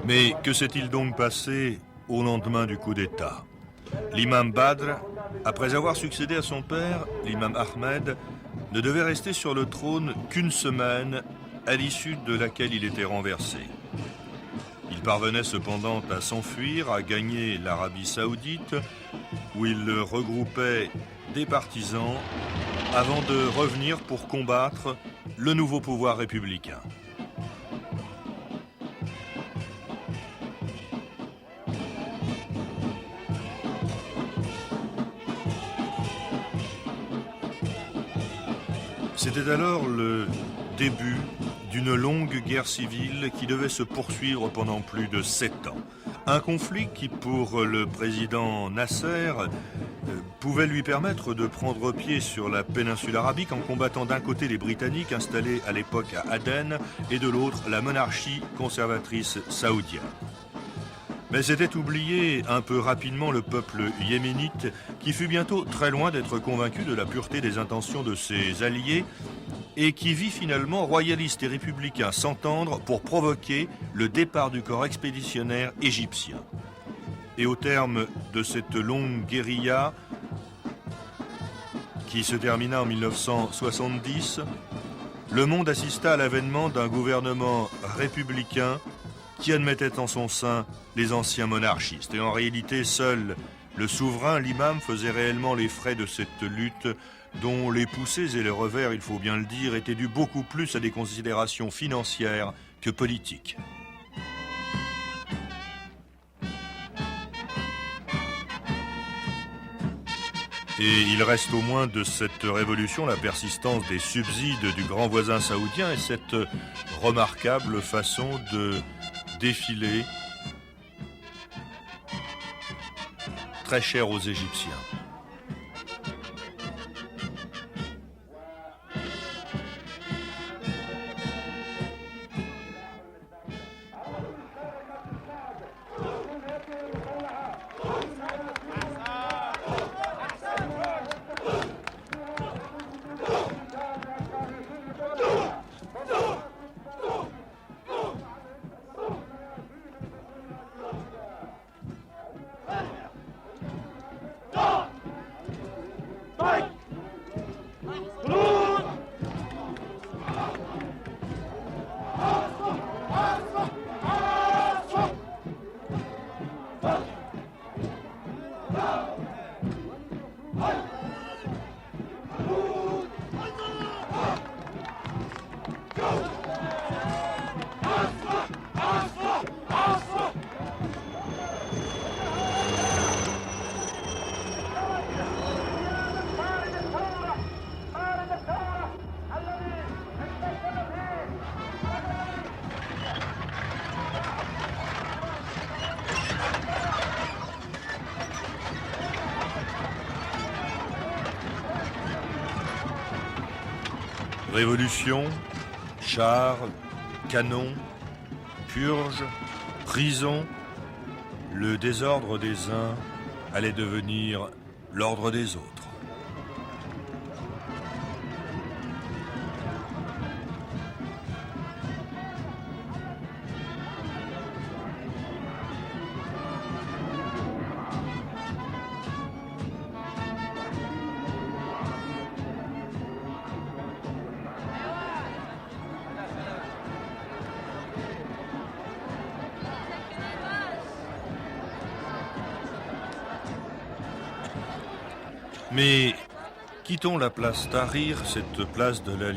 Mais que s'est-il donc passé au lendemain du coup d'État? L'imam Badr, après avoir succédé à son père, l'imam Ahmed, ne devait rester sur le trône qu'une semaine, à l'issue de laquelle il était renversé. Il parvenait cependant à s'enfuir, à gagner l'Arabie Saoudite, où il regroupait des partisans avant de revenir pour combattre le nouveau pouvoir républicain. C'était alors le début d'une longue guerre civile qui devait se poursuivre pendant plus de 7 ans. Un conflit qui, pour le président Nasser, pouvait lui permettre de prendre pied sur la péninsule arabique en combattant d'un côté les Britanniques installés à l'époque à Aden et de l'autre la monarchie conservatrice saoudienne. Mais c'était oublier un peu rapidement le peuple yéménite qui fut bientôt très loin d'être convaincu de la pureté des intentions de ses alliés et qui vit finalement royalistes et républicains s'entendre pour provoquer le départ du corps expéditionnaire égyptien. Et au terme de cette longue guérilla qui se termina en 1970, le monde assista à l'avènement d'un gouvernement républicain qui admettait en son sein les anciens monarchistes. Et en réalité, seul le souverain, l'imam, faisait réellement les frais de cette lutte dont les poussées et les revers, il faut bien le dire, étaient dus beaucoup plus à des considérations financières que politiques. Et il reste au moins de cette révolution la persistance des subsides du grand voisin saoudien et cette remarquable façon de défiler très cher aux Égyptiens. Révolution, chars, canons, purges, prison, le désordre des uns allait devenir l'ordre des autres. Mais quittons la place Tahrir, cette place de la